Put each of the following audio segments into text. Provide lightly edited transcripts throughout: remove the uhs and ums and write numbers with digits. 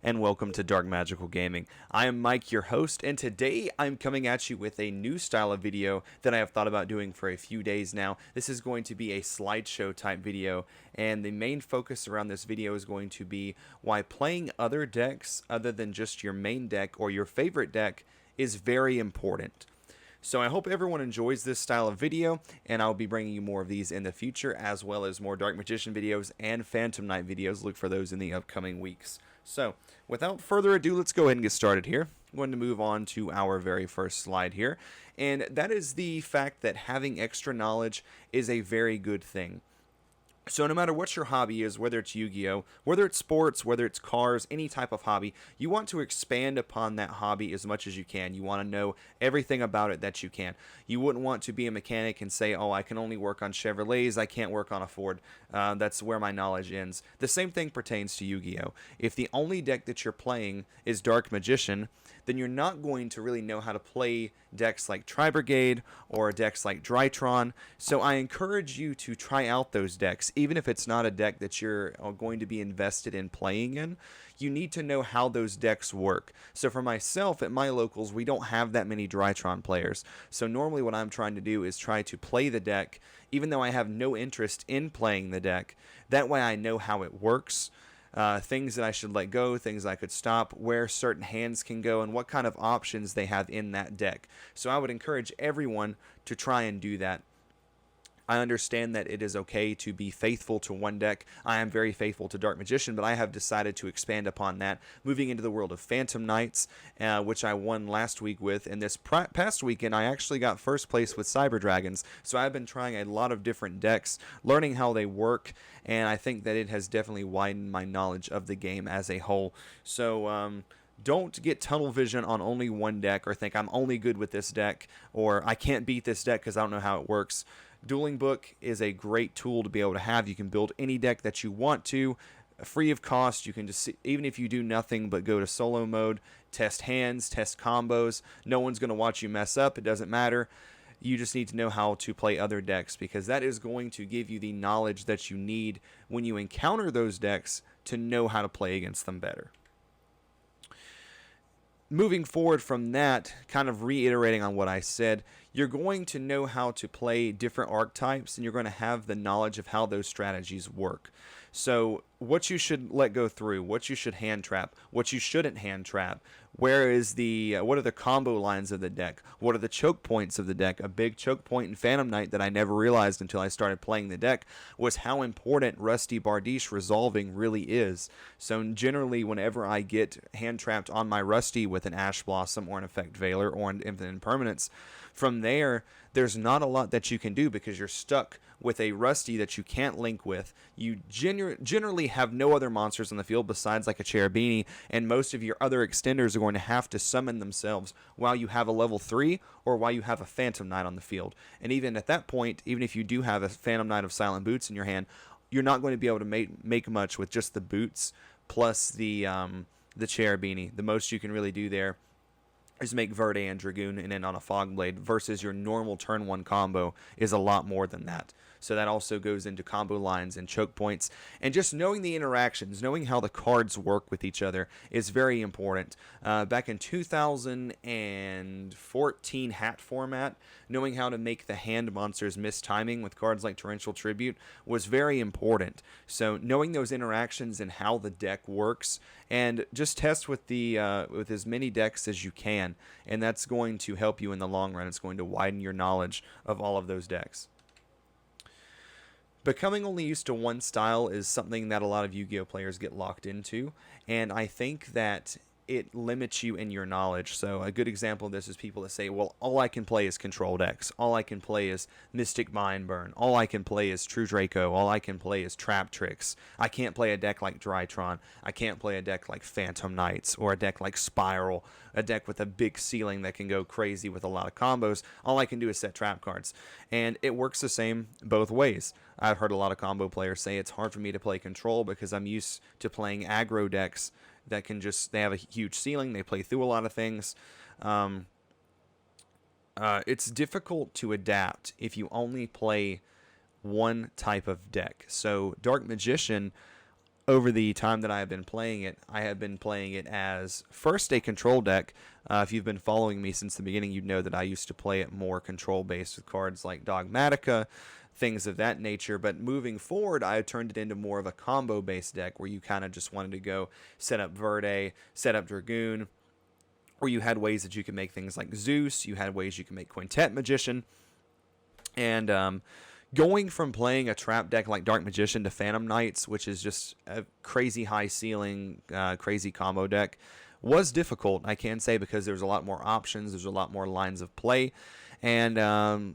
and welcome to Dark Magical Gaming. I am Mike, your host, and today I'm coming at you with a new style of video that I have thought about doing for a few days now. This is going to be a slideshow type video, and the main focus around this video is going to be why playing other decks other than just your main deck or your favorite deck is very important. So I hope everyone enjoys this style of video, and I'll be bringing you more of these in the future, as well as more Dark Magician videos and Phantom Knight videos. Look for those in the upcoming weeks. So without further ado, let's go ahead and get started here. I'm going to move on to our very first slide here, and that is the fact that having extra knowledge is a very good thing. So no matter what your hobby is, whether it's Yu-Gi-Oh, whether it's sports, whether it's cars, any type of hobby, you want to expand upon that hobby as much as you can. You want to know everything about it that you can. You wouldn't want to be a mechanic and say, oh, I can only work on Chevrolets, I can't work on a Ford. That's where my knowledge ends. The same thing pertains to Yu-Gi-Oh. If the only deck that you're playing is Dark Magician, then you're not going to really know how to play decks like Tri-Brigade or decks like Drytron. So I encourage you to try out those decks. Even if it's not a deck that you're going to be invested in playing in, you need to know how those decks work. So for myself, at my locals, we don't have that many Drytron players. So normally what I'm trying to do is try to play the deck, even though I have no interest in playing the deck. That way I know how it works. Things that I should let go, things I could stop, where certain hands can go, and what kind of options they have in that deck. So I would encourage everyone to try and do that. I understand that it is okay to be faithful to one deck. I am very faithful to Dark Magician, but I have decided to expand upon that, moving into the world of Phantom Knights, which I won last week with. And this past weekend, I actually got first place with Cyber Dragons. So I've been trying a lot of different decks, learning how they work, and I think that it has definitely widened my knowledge of the game as a whole. So, don't get tunnel vision on only one deck or think I'm only good with this deck or I can't beat this deck because I don't know how it works. Dueling Book is a great tool to be able to have. You can build any deck that you want to, free of cost. You can just, even if you do nothing but go to solo mode, test hands, test combos. No one's going to watch you mess up. It doesn't matter. You just need to know how to play other decks because that is going to give you the knowledge that you need when you encounter those decks to know how to play against them better. Moving forward from that, kind of reiterating on what I said, you're going to know how to play different archetypes and you're going to have the knowledge of how those strategies work. So what you should let go through, what you should hand trap, what you shouldn't hand trap, where is the what are the combo lines of the deck, what are the choke points of the deck. A big choke point in Phantom Knight that I never realized until I started playing the deck was how important Rusty Bardiche resolving really is. So generally whenever I get hand trapped on my Rusty with an Ash Blossom or an Effect Veiler or an Infinite Impermanence, from there, there's not a lot that you can do because you're stuck with a Rusty that you can't link with. You generally have no other monsters on the field besides like a Cherubini, and most of your other extenders are going to have to summon themselves while you have a level 3 or while you have a Phantom Knight on the field. And even at that point, even if you do have a Phantom Knight of Silent Boots in your hand, you're not going to be able to make much with just the boots plus the Cherubini. The most you can really do there is make Verde and Dragoon and then on a Fog Blade versus your normal turn 1 combo is a lot more than that. So that also goes into combo lines and choke points. And just knowing the interactions, knowing how the cards work with each other is very important. Back in 2014 hat format, knowing how to make the hand monsters miss timing with cards like Torrential Tribute was very important. So knowing those interactions and how the deck works, and just test with with as many decks as you can, and that's going to help you in the long run. It's going to widen your knowledge of all of those decks. Becoming only used to one style is something that a lot of Yu-Gi-Oh players get locked into, and I think that it limits you in your knowledge. So a good example of this is people that say, well, all I can play is Control decks. All I can play is Mystic Mindburn. All I can play is True Draco. All I can play is Trap Tricks. I can't play a deck like Drytron. I can't play a deck like Phantom Knights or a deck like Spiral, a deck with a big ceiling that can go crazy with a lot of combos. All I can do is set trap cards. And it works the same both ways. I've heard a lot of combo players say it's hard for me to play Control because I'm used to playing aggro decks that can just, they have a huge ceiling, they play through a lot of things. It's difficult to adapt if you only play one type of deck. So Dark Magician over the time that I have been playing it, I have been playing it as first a control deck. If you've been following me since the beginning, you'd know that I used to play it more control-based with cards like Dogmatica, things of that nature. But moving forward, I turned it into more of a combo-based deck where you kind of just wanted to go set up Verde, set up Dragoon, or you had ways that you could make things like Zeus, you had ways you can make Quintet Magician, and going from playing a trap deck like Dark Magician to Phantom Knights, which is just a crazy high ceiling, crazy combo deck, was difficult, I can say, because there's a lot more options, there's a lot more lines of play, and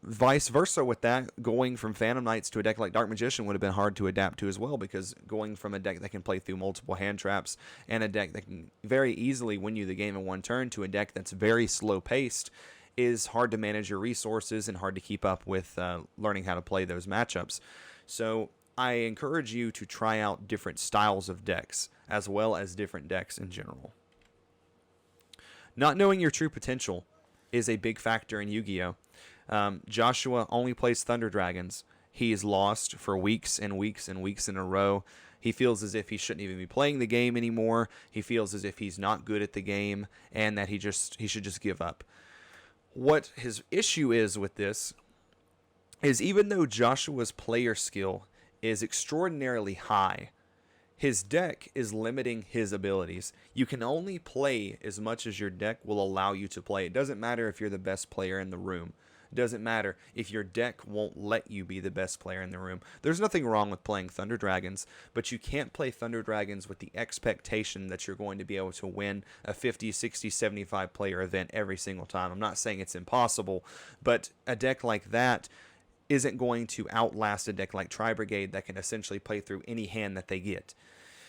vice versa with that. Going from Phantom Knights to a deck like Dark Magician would have been hard to adapt to as well, because going from a deck that can play through multiple hand traps and a deck that can very easily win you the game in one turn to a deck that's very slow paced is hard to manage your resources and hard to keep up with learning how to play those matchups. So I encourage you to try out different styles of decks as well as different decks in general. Not knowing your true potential is a big factor in Yu-Gi-Oh! Joshua only plays Thunder Dragons. He's lost for weeks and weeks and weeks in a row. He feels as if he shouldn't even be playing the game anymore. He feels as if he's not good at the game and that he should just give up. What his issue is with this is, even though Joshua's player skill is extraordinarily high, his deck is limiting his abilities. You can only play as much as your deck will allow you to play. It doesn't matter if you're the best player in the room. It doesn't matter if your deck won't let you be the best player in the room. There's nothing wrong with playing Thunder Dragons, but you can't play Thunder Dragons with the expectation that you're going to be able to win a 50, 60, 75 player event every single time. I'm not saying it's impossible, but a deck like that isn't going to outlast a deck like Tri-Brigade that can essentially play through any hand that they get.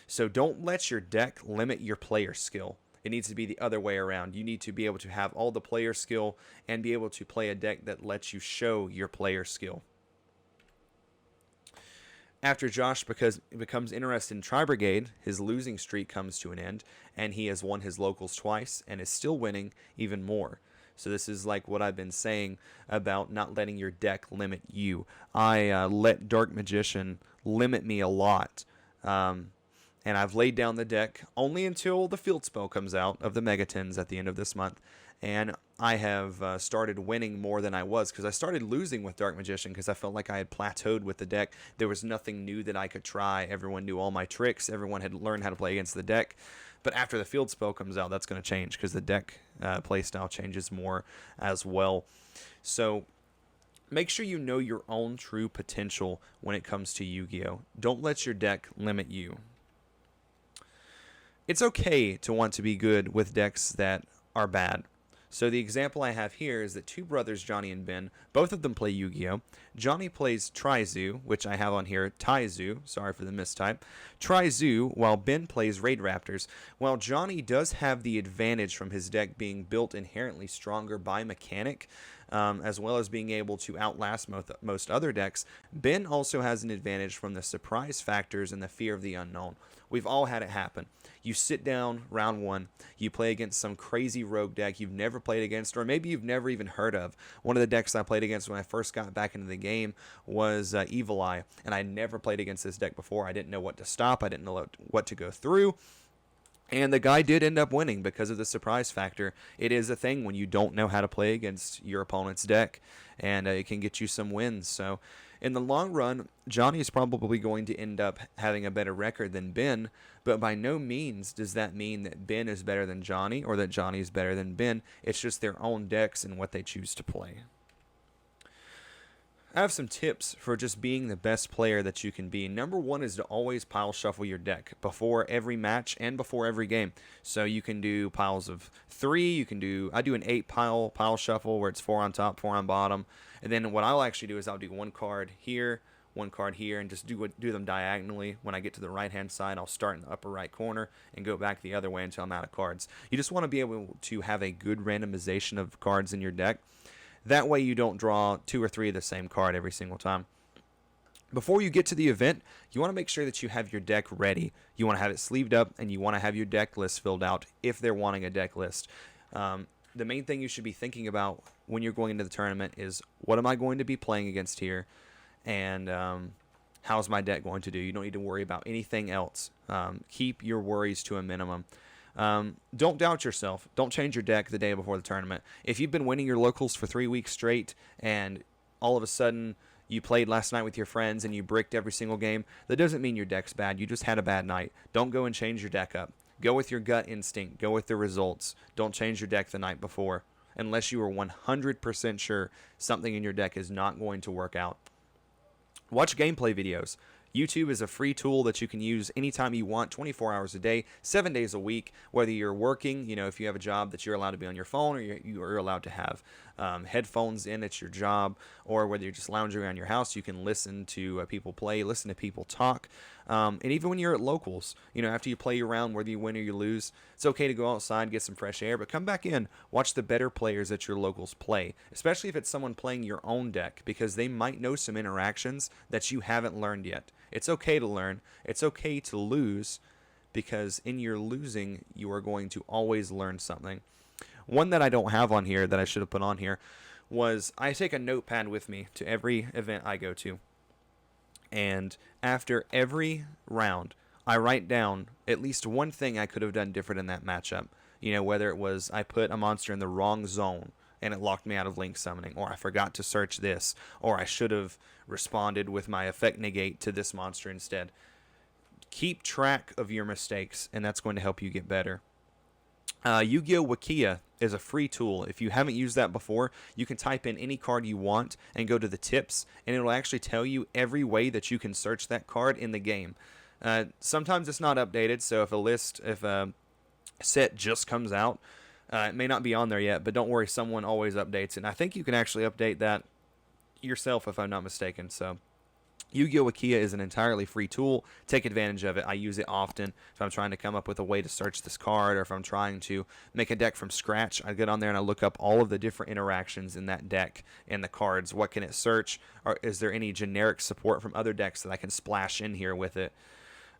So don't let your deck limit your player skill. It needs to be the other way around. You need to be able to have all the player skill and be able to play a deck that lets you show your player skill. After Josh becomes interested in Tri-Brigade, his losing streak comes to an end, and he has won his locals twice and is still winning even more. So this is like what I've been saying about not letting your deck limit you. I let Dark Magician limit me a lot. And I've laid down the deck only until the field spell comes out of the Megatons at the end of this month. And I have started winning more than I was, because I started losing with Dark Magician because I felt like I had plateaued with the deck. There was nothing new that I could try. Everyone knew all my tricks. Everyone had learned how to play against the deck. But after the field spell comes out, that's going to change, because the deck playstyle changes more as well. So make sure you know your own true potential when it comes to Yu-Gi-Oh! Don't let your deck limit you. It's okay to want to be good with decks that are bad. So the example I have here is that two brothers, Johnny and Ben, both of them play Yu-Gi-Oh! Johnny plays Tri-Zoo, which I have on here, Tai-Zoo, sorry for the mistype, Tri-Zoo, while Ben plays Raid Raptors. While Johnny does have the advantage from his deck being built inherently stronger by mechanic, as well as being able to outlast most other decks, Ben also has an advantage from the surprise factors and the fear of the unknown. We've all had it happen. You sit down round one, you play against some crazy rogue deck you've never played against, or maybe you've never even heard of. One of the decks I played against when I first got back into the game was Evil Eye, and I never played against this deck before. I didn't know what to stop, I didn't know what to go through. And the guy did end up winning because of the surprise factor. It is a thing when you don't know how to play against your opponent's deck, and it can get you some wins. So in the long run, Johnny is probably going to end up having a better record than Ben, but by no means does that mean that Ben is better than Johnny or that Johnny is better than Ben. It's just their own decks and what they choose to play. I have some tips for just being the best player that you can be. Number one is to always pile shuffle your deck before every match and before every game. So you can do piles of 3. I do an 8 pile shuffle where it's 4 on top, 4 on bottom. And then what I'll actually do is I'll do one card here, and just do them diagonally. When I get to the right-hand side, I'll start in the upper right corner and go back the other way until I'm out of cards. You just want to be able to have a good randomization of cards in your deck. That way you don't draw 2 or 3 of the same card every single time. Before you get to the event, you want to make sure that you have your deck ready. You want to have it sleeved up, and you want to have your deck list filled out if they're wanting a deck list. The main thing you should be thinking about when you're going into the tournament is, what am I going to be playing against here? And how's my deck going to do? You don't need to worry about anything else. Keep your worries to a minimum. Don't doubt yourself. Don't change your deck the day before the tournament. If you've been winning your locals for 3 weeks straight and all of a sudden you played last night with your friends and you bricked every single game, that doesn't mean your deck's bad. You just had a bad night. Don't go and change your deck up. Go with your gut instinct. Go with the results. Don't change your deck the night before unless you are 100% sure something in your deck is not going to work out. Watch gameplay videos. YouTube is a free tool that you can use anytime you want, 24 hours a day, 7 days a week, whether you're working, if you have a job that you're allowed to be on your phone, or you're allowed to have headphones in at your job, or whether you're just lounging around your house, you can listen to people play, listen to people talk. And even when you're at locals, after you play your round, whether you win or you lose, it's okay to go outside, get some fresh air, but come back in, watch the better players at your locals play, especially if it's someone playing your own deck, because they might know some interactions that you haven't learned yet. It's okay to learn. It's okay to lose, because in your losing, you are going to always learn something. One that I don't have on here that I should have put on here was I take a notepad with me to every event I go to. And after every round, I write down at least one thing I could have done different in that matchup. Whether it was I put a monster in the wrong zone and it locked me out of link summoning, or I forgot to search this, or I should have responded with my effect negate to this monster instead. Keep track of your mistakes, and that's going to help you get better. Yu-Gi-Oh! Wikia is a free tool. If you haven't used that before, you can type in any card you want and go to the tips, and it'll actually tell you every way that you can search that card in the game. Sometimes it's not updated, so if a set just comes out, it may not be on there yet, but don't worry, someone always updates it. And I think you can actually update that yourself if I'm not mistaken. So Yu-Gi-Oh! Wikia is an entirely free tool. Take advantage of it. I use it often if I'm trying to come up with a way to search this card, or if I'm trying to make a deck from scratch. I get on there and I look up all of the different interactions in that deck and the cards. What can it search? Or is there any generic support from other decks that I can splash in here with it?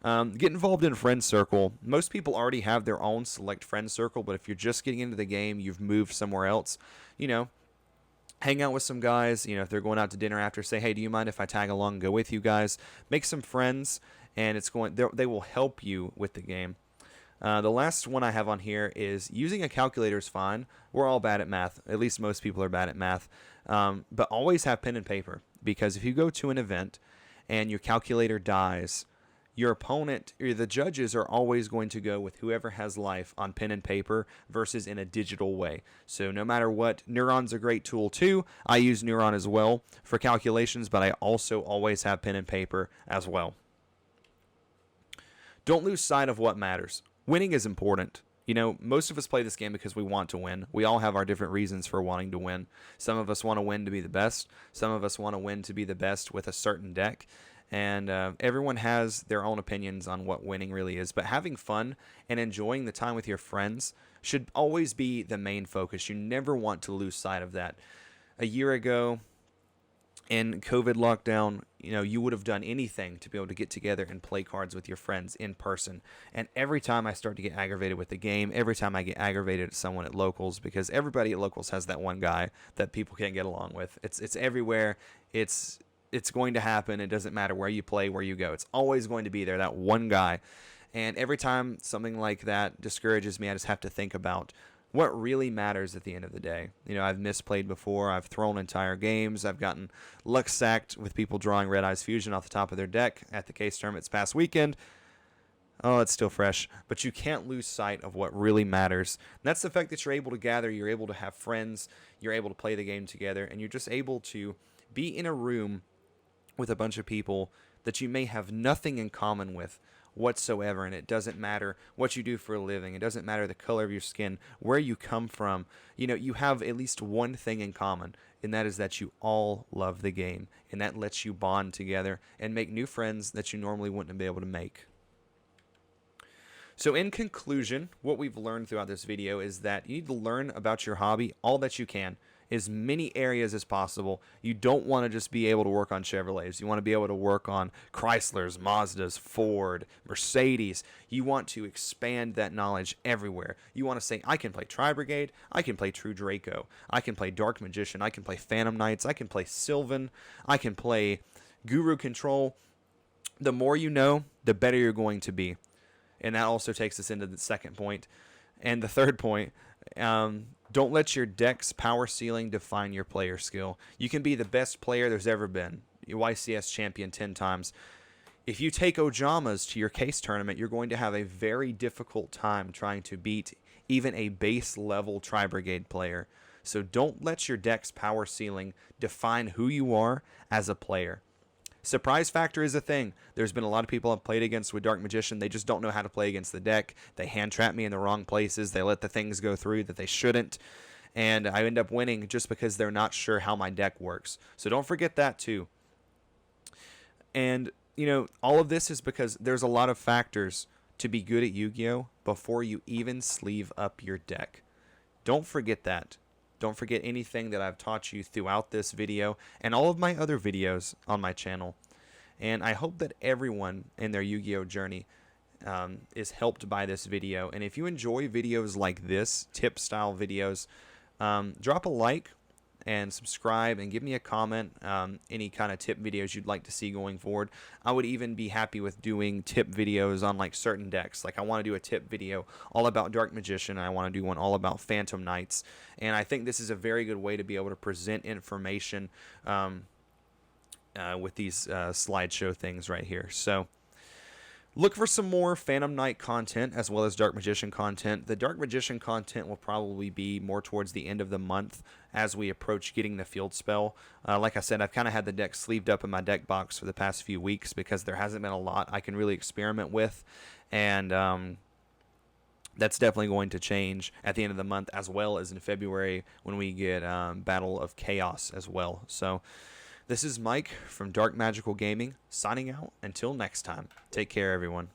Get involved in Friend Circle. Most people already have their own select Friend Circle, but if you're just getting into the game, you've moved somewhere else, hang out with some guys. If they're going out to dinner after, say, hey, do you mind if I tag along and go with you guys? Make some friends, and they will help you with the game. The last one I have on here is using a calculator is fine. We're all bad at math. At least most people are bad at math. But always have pen and paper, because if you go to an event and your calculator dies, your opponent or the judges are always going to go with whoever has life on pen and paper versus in a digital way. So no matter what, Neuron's a great tool too. I use Neuron as well for calculations, but I also always have pen and paper as well. Don't lose sight of what matters. Winning is important. Most of us play this game because we want to win. We all have our different reasons for wanting to win. Some of us want to win to be the best. Some of us want to win to be the best with a certain deck. And everyone has their own opinions on what winning really is. But having fun and enjoying the time with your friends should always be the main focus. You never want to lose sight of that. A year ago, in COVID lockdown, you would have done anything to be able to get together and play cards with your friends in person. And every time I start to get aggravated with the game, every time I get aggravated at someone at locals, because everybody at locals has that one guy that people can't get along with. It's everywhere. It's going to happen. It doesn't matter where you play, where you go. It's always going to be there, that one guy. And every time something like that discourages me, I just have to think about what really matters at the end of the day. I've misplayed before. I've thrown entire games. I've gotten luck sacked with people drawing Red Eyes Fusion off the top of their deck at the case tournament this past weekend. Oh, it's still fresh. But you can't lose sight of what really matters. And that's the fact that you're able to gather, you're able to have friends, you're able to play the game together, and you're just able to be in a room with a bunch of people that you may have nothing in common with whatsoever, and it doesn't matter what you do for a living. It doesn't matter the color of your skin, where you come from. You have at least one thing in common, and that is that you all love the game, and that lets you bond together and make new friends that you normally wouldn't be able to make. So in conclusion, what we've learned throughout this video is that you need to learn about your hobby all that you can, as many areas as possible. You don't want to just be able to work on Chevrolets. You want to be able to work on Chryslers, Mazdas, Ford, Mercedes. You want to expand that knowledge everywhere. You want to say, I can play Tri-Brigade, I can play True Draco, I can play Dark Magician, I can play Phantom Knights, I can play Sylvan, I can play Guru Control. The more you know, the better you're going to be. And that also takes us into the second point. And the third point, don't let your deck's power ceiling define your player skill. You can be the best player there's ever been, YCS champion 10 times. If you take Ojamas to your case tournament, you're going to have a very difficult time trying to beat even a base level Tri-Brigade player. So don't let your deck's power ceiling define who you are as a player. Surprise factor is a thing. There's been a lot of people I've played against with Dark Magician. They just don't know how to play against the deck. They hand trap me in the wrong places. They let the things go through that they shouldn't. And I end up winning just because they're not sure how my deck works. So don't forget that too. And, you know, all of this is because there's a lot of factors to be good at Yu-Gi-Oh! Before you even sleeve up your deck. Don't forget that. Don't forget anything that I've taught you throughout this video and all of my other videos on my channel. And I hope that everyone in their Yu-Gi-Oh! Journey is helped by this video. And if you enjoy videos like this, tip-style videos, drop a like and subscribe and give me a comment, any kind of tip videos you'd like to see going forward. I would even be happy with doing tip videos on like certain decks. Like I want to do a tip video all about Dark Magician, and I want to do one all about Phantom Knights. And I think this is a very good way to be able to present information with these slideshow things right here. So look for some more Phantom Knight content as well as Dark Magician content. The Dark Magician content will probably be more towards the end of the month as we approach getting the field spell. Like I said, I've kind of had the deck sleeved up in my deck box for the past few weeks because there hasn't been a lot I can really experiment with. And that's definitely going to change at the end of the month as well as in February when we get Battle of Chaos as well. So this is Mike from Dark Magical Gaming, signing out. Until next time, take care, everyone.